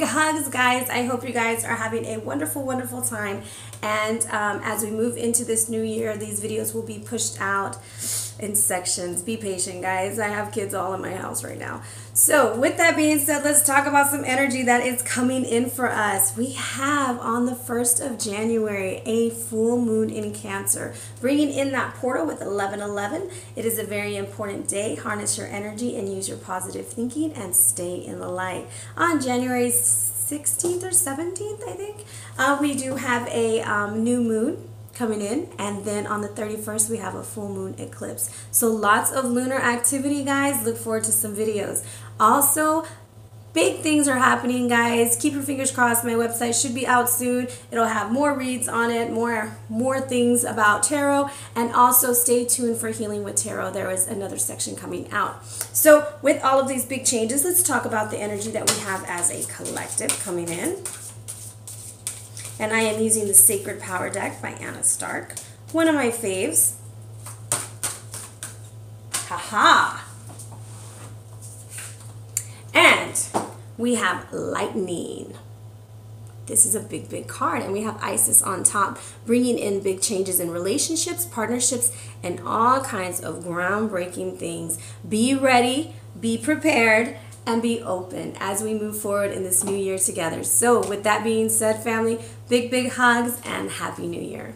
hugs, guys. I hope you guys are having a wonderful, wonderful time. And as we move into this new year, these videos will be pushed out in sections. Be patient, guys. I have kids all in my house right now. So with that being said, let's talk about some energy that is coming in for us. We have on the 1st of January a full moon in Cancer, bringing in that portal with 1111. It is a very important day. Harness your energy and use your positive thinking and stay in the light. On January 16th or 17th, I think, we do have a new moon coming in, and then on the 31st we have a full moon eclipse. So lots of lunar activity, guys. Look forward to some videos. Also, big things are happening, guys. Keep your fingers crossed. My website should be out soon. It'll have more reads on it, more things about tarot, and also stay tuned for Healing with Tarot. There is another section coming out. So with all of these big changes, let's talk about the energy that we have as a collective coming in. And I am using the Sacred Power deck by Anna Stark, one of my faves. Haha! And we have Lightning. This is a big, big card. And we have Isis on top, bringing in big changes in relationships, partnerships, and all kinds of groundbreaking things. Be ready, be prepared, and be open as we move forward in this new year together. So with that being said, family, big, big hugs and Happy New Year.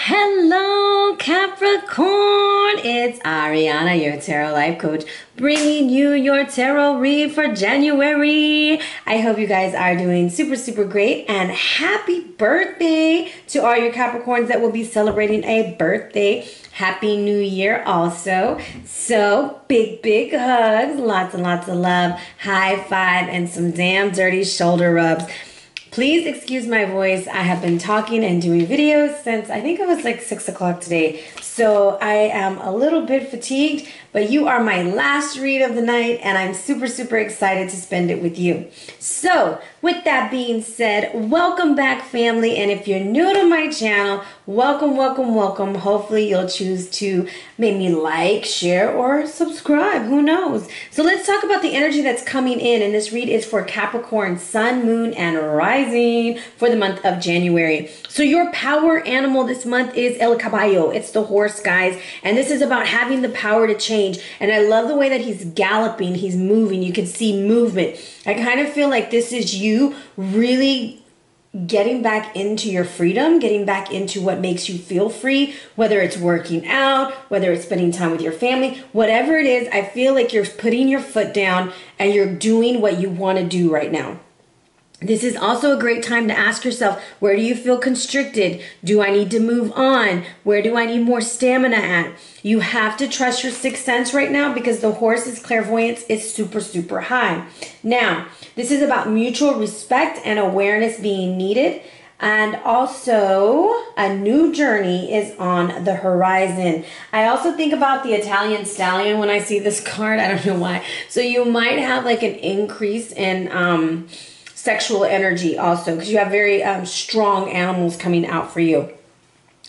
Hello, Capricorn. It's Ariana, your tarot life coach, bringing you your tarot read for January. I hope you guys are doing super, super great, and happy birthday to all your Capricorns that will be celebrating a birthday. Happy New Year also. So big, big hugs, lots and lots of love, high five, and some damn dirty shoulder rubs. Please excuse my voice. I have been talking and doing videos since I think it was like 6 o'clock today. So I am a little bit fatigued, but you are my last read of the night, and I'm super, super excited to spend it with you. So with that being said, welcome back, family. And if you're new to my channel, welcome, welcome, welcome. Hopefully you'll choose to maybe like, share, or subscribe. Who knows? So let's talk about the energy that's coming in. And this read is for Capricorn, Sun, Moon, and Rising for the month of January. So your power animal this month is El Caballo. It's the horse, guys. And this is about having the power to change. And I love the way that he's galloping. He's moving. You can see movement. I kind of feel like this is you really getting back into your freedom, getting back into what makes you feel free, whether it's working out, whether it's spending time with your family, whatever it is. I feel like you're putting your foot down and you're doing what you want to do right now. This is also a great time to ask yourself, where do you feel constricted? Do I need to move on? Where do I need more stamina at? You have to trust your sixth sense right now, because the horse's clairvoyance is super, super high. Now, this is about mutual respect and awareness being needed. And also, a new journey is on the horizon. I also think about the Italian stallion when I see this card. I don't know why. So you might have like an increase in sexual energy also, because you have very strong animals coming out for you.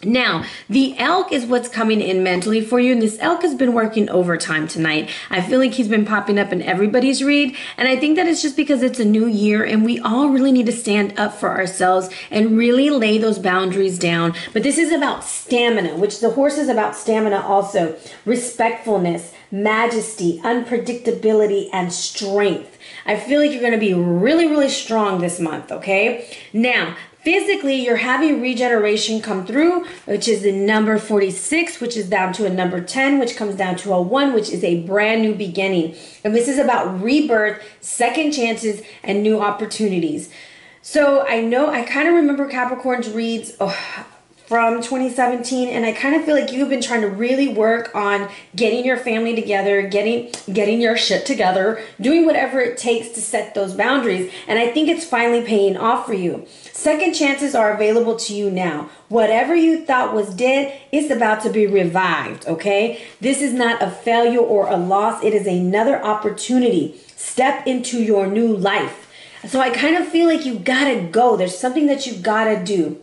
Now, the elk is what's coming in mentally for you, and this elk has been working overtime tonight. I feel like he's been popping up in everybody's read, and I think that it's just because it's a new year, and we all really need to stand up for ourselves and really lay those boundaries down. But this is about stamina, which the horse is about stamina also. Respectfulness, majesty, unpredictability, and strength. I feel like you're going to be really, really strong this month, okay? Now, physically, you're having regeneration come through, which is the number 46, which is down to a number 10, which comes down to a 1, which is a brand new beginning. And this is about rebirth, second chances, and new opportunities. So I know, I kind of remember Capricorn's reads from 2017, and I kind of feel like you've been trying to really work on getting your family together, getting your shit together, doing whatever it takes to set those boundaries, and I think it's finally paying off for you. Second chances are available to you now. Whatever you thought was dead is about to be revived, okay? This is not a failure or a loss. It is another opportunity. Step into your new life. So I kind of feel like you gotta go. There's something that you gotta do.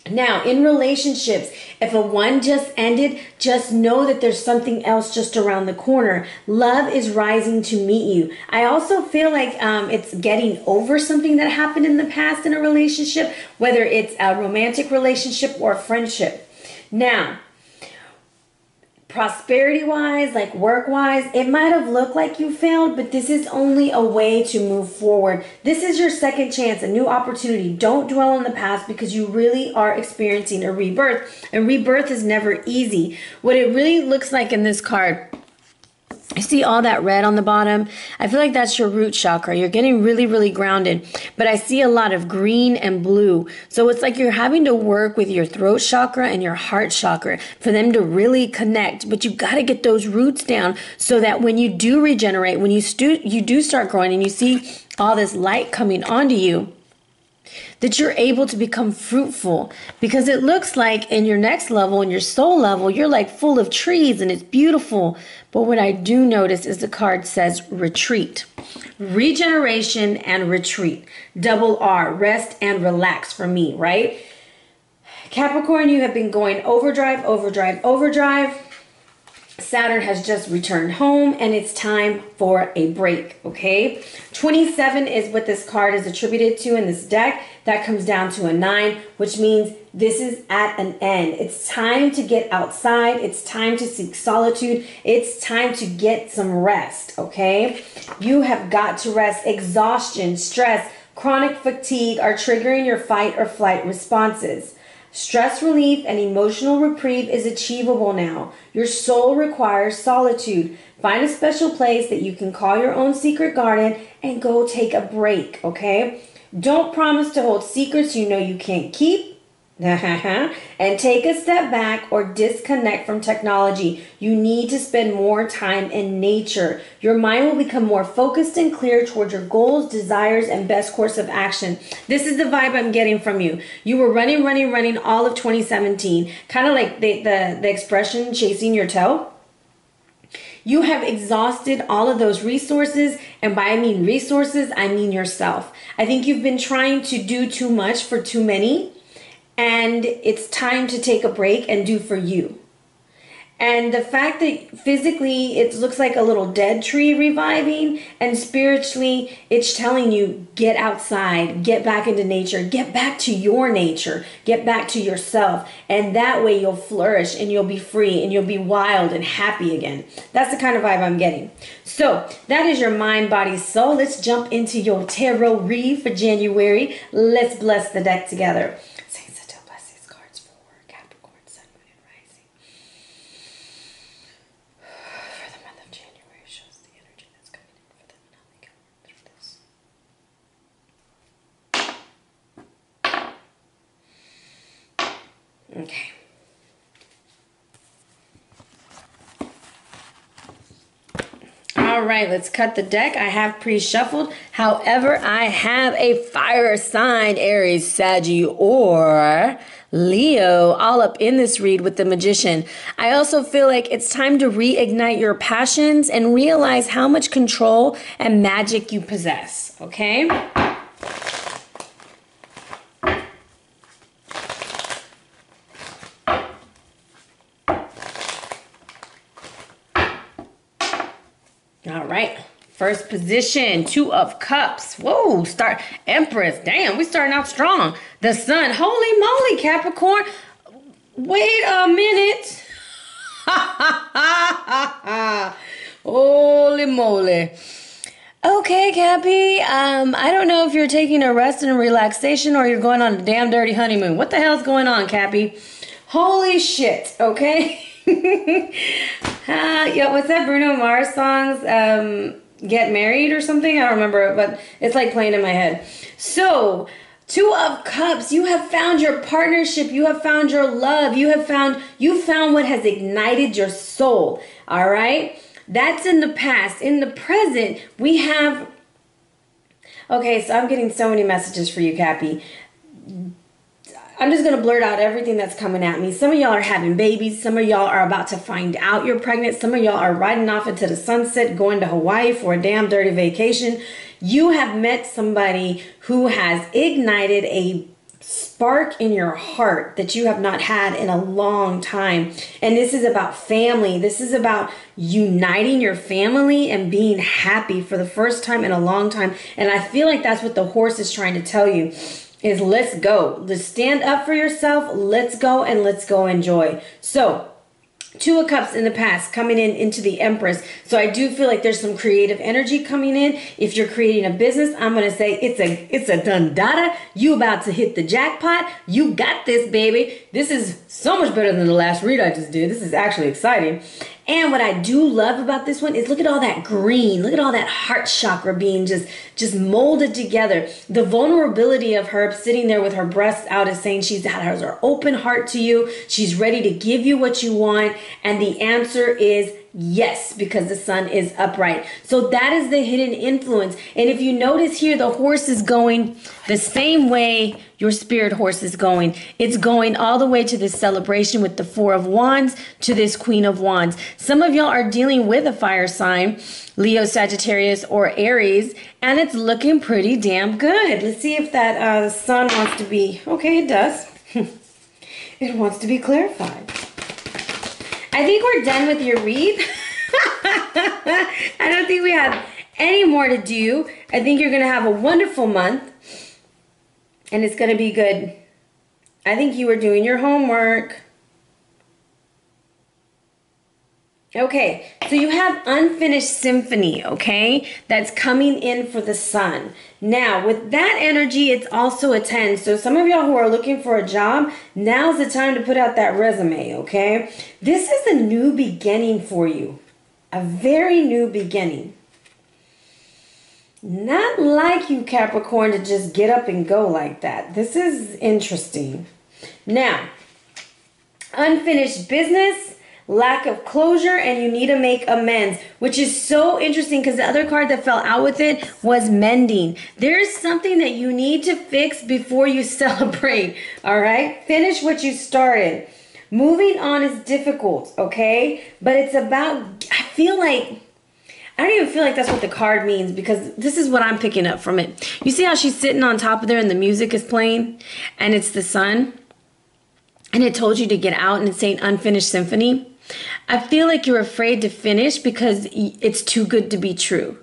Now, in relationships, if a one just ended, just know that there's something else just around the corner. Love is rising to meet you. I also feel like it's getting over something that happened in the past in a relationship, whether it's a romantic relationship or a friendship. Now, prosperity-wise, like work-wise, it might have looked like you failed, but this is only a way to move forward. This is your second chance, a new opportunity. Don't dwell on the past because you really are experiencing a rebirth, and rebirth is never easy. What it really looks like in this card, you see all that red on the bottom? I feel like that's your root chakra. You're getting really, really grounded. But I see a lot of green and blue. So it's like you're having to work with your throat chakra and your heart chakra for them to really connect. But you got to get those roots down so that when you do regenerate, when you do start growing and you see all this light coming onto you, that you're able to become fruitful. Because it looks like in your next level, in your soul level, you're like full of trees and it's beautiful. But what I do notice is the card says retreat. Regeneration and retreat. Double R, rest and relax for me, right? Capricorn, you have been going overdrive, overdrive, overdrive. Saturn has just returned home and it's time for a break, okay? 27 is what this card is attributed to in this deck. That comes down to a 9, which means this is at an end. It's time to get outside. It's time to seek solitude. It's time to get some rest, okay? You have got to rest. Exhaustion, stress, chronic fatigue are triggering your fight or flight responses. Stress relief and emotional reprieve is achievable now. Your soul requires solitude. Find a special place that you can call your own secret garden and go take a break, okay? Don't promise to hold secrets you know you can't keep. And take a step back or disconnect from technology. You need to spend more time in nature. Your mind will become more focused and clear toward your goals, desires, and best course of action. This is the vibe I'm getting from you. You were running all of 2017. Kind of like the expression chasing your tail. You have exhausted all of those resources, and by I mean resources, I mean yourself. I think you've been trying to do too much for too many, and it's time to take a break and do for you. And the fact that physically it looks like a little dead tree reviving, and spiritually it's telling you get outside, get back into nature, get back to your nature, get back to yourself. And that way you'll flourish and you'll be free and you'll be wild and happy again. That's the kind of vibe I'm getting. So that is your mind, body, soul. Let's jump into your tarot read for January. Let's bless the deck together. Okay. All right, let's cut the deck. I have pre-shuffled. However, I have a fire sign, Aries, Sagittarius, or Leo, all up in this read with the Magician. I also feel like it's time to reignite your passions and realize how much control and magic you possess, okay? All right, first position, 2 of Cups. Whoa, start Empress. Damn, we starting out strong. The Sun. Holy moly, Capricorn. Wait a minute. Holy moly. Okay, Cappy. I don't know if you're taking a rest and relaxation or you're going on a damn dirty honeymoon. What the hell's going on, Cappy? Holy shit, okay? Yeah, what's that Bruno Mars songs? Get Married or something? I don't remember it, but it's like playing in my head. So, 2 of Cups, you have found your partnership, you have found your love, you found what has ignited your soul. All right? That's in the past. In the present, we have... Okay, so I'm getting so many messages for you, Cappy. I'm just going to blurt out everything that's coming at me. Some of y'all are having babies. Some of y'all are about to find out you're pregnant. Some of y'all are riding off into the sunset, going to Hawaii for a damn dirty vacation. You have met somebody who has ignited a spark in your heart that you have not had in a long time. And this is about family. This is about uniting your family and being happy for the first time in a long time. And I feel like that's what the horse is trying to tell you, is let's go. Let's stand up for yourself. Let's go and let's go enjoy. So, Two of Cups in the past coming in into the Empress. So I do feel like there's some creative energy coming in. If you're creating a business, I'm going to say it's a done data. You about to hit the jackpot. You got this, baby. This is so much better than the last read I just did. This is actually exciting. And what I do love about this one is look at all that green. Look at all that heart chakra being just molded together. The vulnerability of her sitting there with her breasts out is saying she's has her open heart to you. She's ready to give you what you want. And the answer is yes, because the sun is upright. So that is the hidden influence. And if you notice here, the horse is going the same way your spirit horse is going. It's going all the way to this celebration with the Four of Wands to this Queen of Wands. Some of y'all are dealing with a fire sign, Leo, Sagittarius, or Aries, and it's looking pretty damn good. Let's see if that sun wants to be, okay, it does. It wants to be clarified. I think we're done with your read. I don't think we have any more to do. I think you're going to have a wonderful month. And it's going to be good. I think you were doing your homework. Okay, so you have Unfinished Symphony, okay? That's coming in for the sun. Now, with that energy, it's also a 10. So some of y'all who are looking for a job, now's the time to put out that resume, okay? This is a new beginning for you. A very new beginning. Not like you, Capricorn, to just get up and go like that. This is interesting. Now, unfinished business, lack of closure, and you need to make amends, which is so interesting because the other card that fell out with it was mending. There's something that you need to fix before you celebrate, all right? Finish what you started. Moving on is difficult, okay? But it's about, I don't even feel like that's what the card means, because this is what I'm picking up from it. You see how she's sitting on top of there and the music is playing and it's the sun? And it told you to get out and it's saying Unfinished Symphony. I feel like you're afraid to finish because it's too good to be true.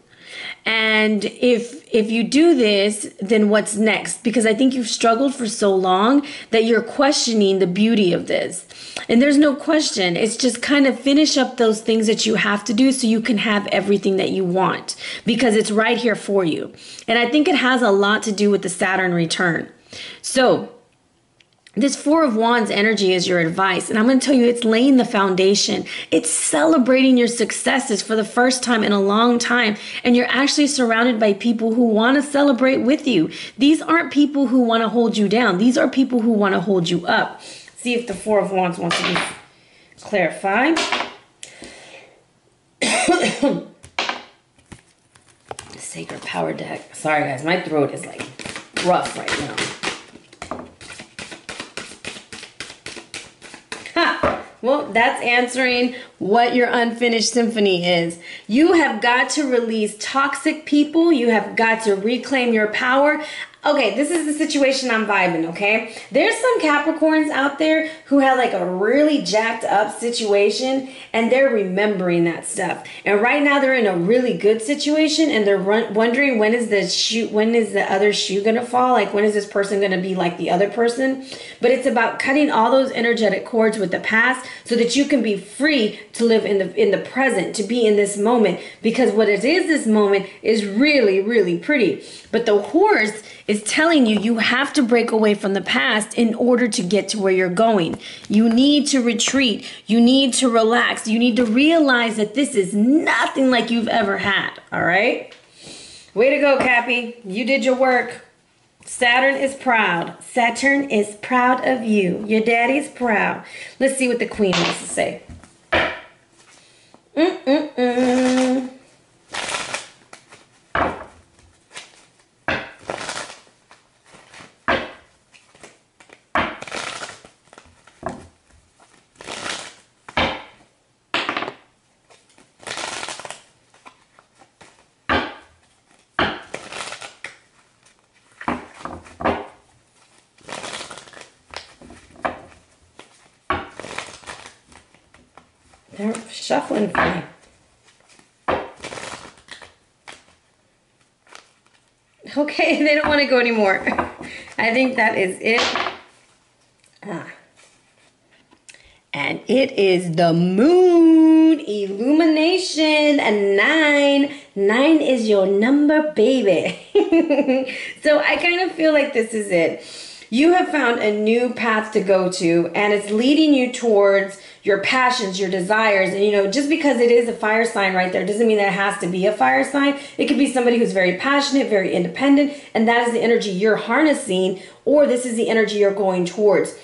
And if you do this, then what's next? Because I think you've struggled for so long that you're questioning the beauty of this. And there's no question. It's just kind of finish up those things that you have to do so you can have everything that you want, because it's right here for you. And I think it has a lot to do with the Saturn return. So this Four of Wands energy is your advice. And I'm going to tell you, it's laying the foundation. It's celebrating your successes for the first time in a long time. And you're actually surrounded by people who want to celebrate with you. These aren't people who want to hold you down. These are people who want to hold you up. See if the Four of Wands wants to be clarified. Sacred Power deck. Sorry, guys. My throat is like rough right now. Well, that's answering what your unfinished symphony is. You have got to release toxic people. You have got to reclaim your power. Okay, this is the situation I'm vibing, okay? There's some Capricorns out there who had like a really jacked up situation and they're remembering that stuff. And right now they're in a really good situation and they're wondering when is the other shoe gonna fall? Like, when is this person gonna be like the other person? But it's about cutting all those energetic cords with the past so that you can be free to live in the present, to be in this moment. Because what it is, this moment is really, really pretty. But the horse is telling you you have to break away from the past in order to get to where you're going. You need to retreat. You need to relax. You need to realize that this is nothing like you've ever had. All right? Way to go, Cappy. You did your work. Saturn is proud. Saturn is proud of you. Your daddy's proud. Let's see what the Queen wants to say. shuffling for me. Okay, they don't want to go anymore. I think that is it. And it is the moon illumination. A 9. 9 is your number, baby. So I kind of feel like this is it. You have found a new path to go to, and it's leading you towards your passions, your desires. And you know, just because it is a fire sign right there doesn't mean that it has to be a fire sign. It could be somebody who's very passionate, very independent, and that is the energy you're harnessing, or this is the energy you're going towards.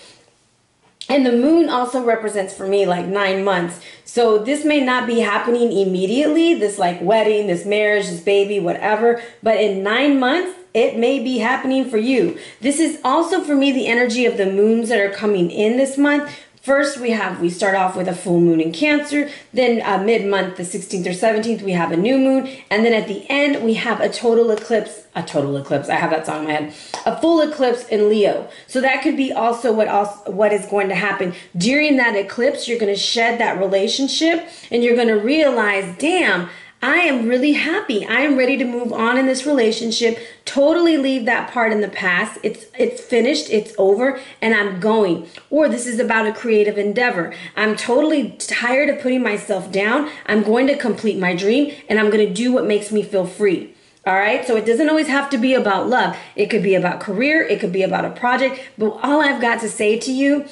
And the moon also represents for me like 9 months. So this may not be happening immediately, this like wedding, this marriage, this baby, whatever. But in 9 months, it may be happening for you. This is also for me the energy of the moons that are coming in this month. First, we start off with a full moon in Cancer. Then mid-month, the 16th or 17th, we have a new moon. And then at the end, we have a total eclipse. A total eclipse. I have that song in my head. A full eclipse in Leo. So that could be also what is going to happen. During that eclipse, you're going to shed that relationship. And you're going to realize, damn, I am really happy. I am ready to move on in this relationship. Totally leave that part in the past. It's finished. It's over. And I'm going. Or this is about a creative endeavor. I'm totally tired of putting myself down. I'm going to complete my dream. And I'm going to do what makes me feel free. All right. So it doesn't always have to be about love. It could be about career. It could be about a project. But all I've got to say to you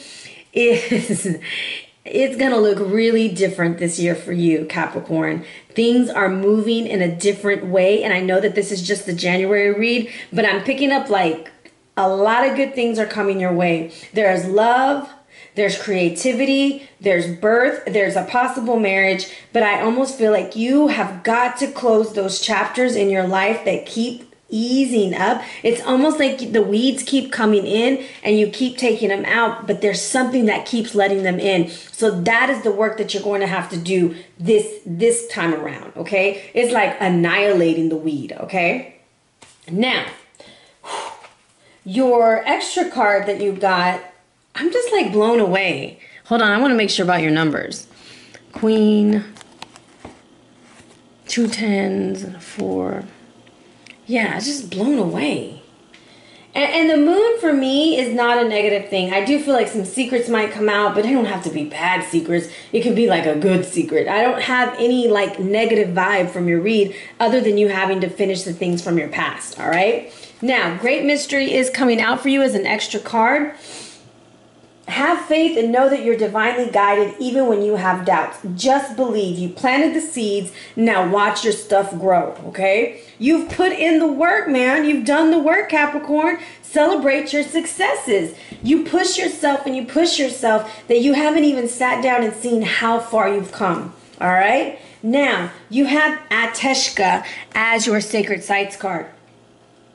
is it's going to look really different this year for you, Capricorn. Things are moving in a different way. And I know that this is just the January read, but I'm picking up like a lot of good things are coming your way. There's love. There's creativity, there's birth, there's a possible marriage, but I almost feel like you have got to close those chapters in your life that keep easing up. It's almost like the weeds keep coming in and you keep taking them out, but there's something that keeps letting them in. So that is the work that you're going to have to do this time around, okay? It's like annihilating the weed, okay? Now, your extra card that you got, I'm just like blown away. Hold on, I want to make sure about your numbers. Queen, 2 10s and a 4. Yeah, it's just blown away. And the moon for me is not a negative thing. I do feel like some secrets might come out, but they don't have to be bad secrets. It could be like a good secret. I don't have any like negative vibe from your read other than you having to finish the things from your past, all right? Now, great mystery is coming out for you as an extra card. Have faith and know that you're divinely guided even when you have doubts. Just believe. You planted the seeds. Now watch your stuff grow, okay? You've put in the work, man. You've done the work, Capricorn. Celebrate your successes. You push yourself and you push yourself that you haven't even sat down and seen how far you've come, all right? Now, you have Ateshka as your sacred sites card.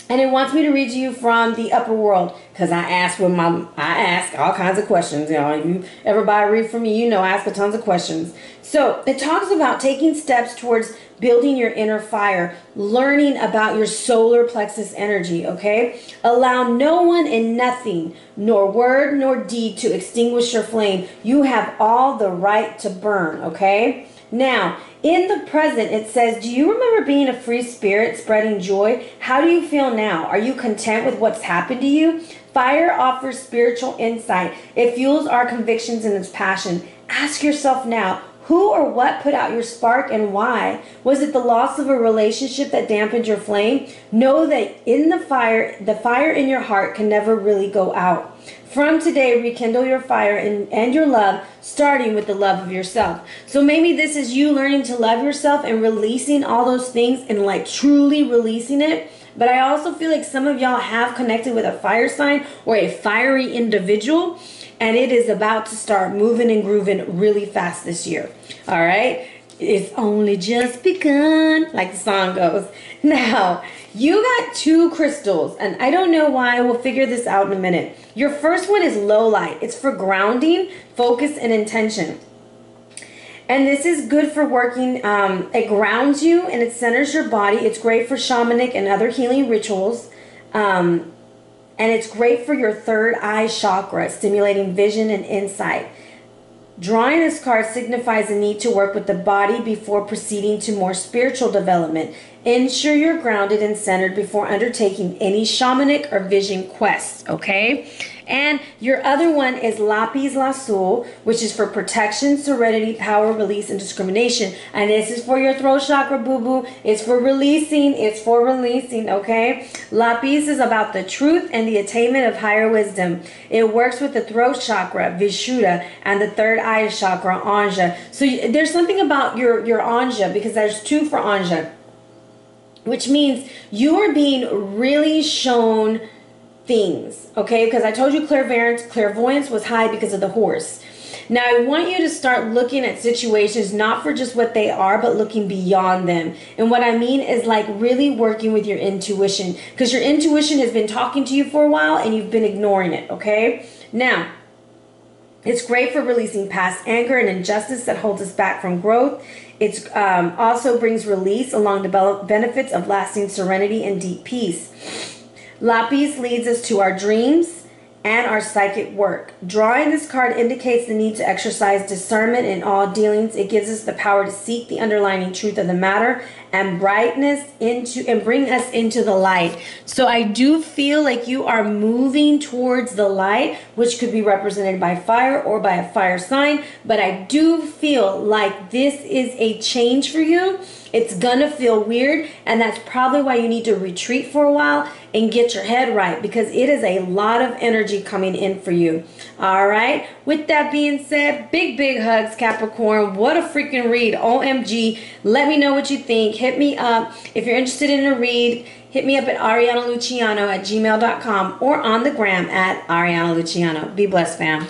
And it wants me to read to you from the upper world because I ask all kinds of questions. You know, if you ever buy a read from me, you know I ask tons of questions. So it talks about taking steps towards building your inner fire, learning about your solar plexus energy, okay? Allow no one and nothing, nor word nor deed to extinguish your flame. You have all the right to burn, okay? Now, in the present, it says, do you remember being a free spirit, spreading joy? How do you feel now? Are you content with what's happened to you? Fire offers spiritual insight. It fuels our convictions and its passion. Ask yourself now, who or what put out your spark and why? Was it the loss of a relationship that dampened your flame? Know that in the fire in your heart can never really go out. From today, rekindle your fire and your love, starting with the love of yourself. So maybe this is you learning to love yourself and releasing all those things and like truly releasing it. But I also feel like some of y'all have connected with a fire sign or a fiery individual, and it is about to start moving and grooving really fast this year. All right? It's only just begun, like the song goes. Now, you got 2 crystals, and I don't know why. We'll figure this out in a minute. Your first one is low light. It's for grounding, focus, and intention. And this is good for working. It grounds you and it centers your body. It's great for shamanic and other healing rituals. And it's great for your third eye chakra, stimulating vision and insight. Drawing this card signifies a need to work with the body before proceeding to more spiritual development. Ensure you're grounded and centered before undertaking any shamanic or vision quests, okay? And your other one is Lapis Lazuli, which is for protection, serenity, power, release, and discrimination. And this is for your throat chakra, boo-boo. It's for releasing. It's for releasing, okay? Lapis is about the truth and the attainment of higher wisdom. It works with the throat chakra, Vishuddha, and the third eye chakra, Anja. So there's something about your Anja, because there's two for Anja, which means you are being really shown things, okay? Because I told you clairvoyance was high because of the horse. Now I want you to start looking at situations not for just what they are, but looking beyond them. And what I mean is like really working with your intuition, because your intuition has been talking to you for a while and you've been ignoring it, okay? Now, it's great for releasing past anger and injustice that holds us back from growth. It also brings release along the benefits of lasting serenity and deep peace. Lapis leads us to our dreams and our psychic work. Drawing this card indicates the need to exercise discernment in all dealings. It gives us the power to seek the underlying truth of the matter and brightness and bring us into the light. So I do feel like you are moving towards the light, which could be represented by fire or by a fire sign. But I do feel like this is a change for you. It's gonna feel weird, and that's probably why you need to retreat for a while and get your head right, because it is a lot of energy coming in for you. All right, with that being said, big hugs, Capricorn. What a freaking read. OMG. Let me know what you think. Hit me up if you're interested in a read. Hit me up at arianaluciano@gmail.com or on the gram at Ariana Luciano. Be blessed, fam.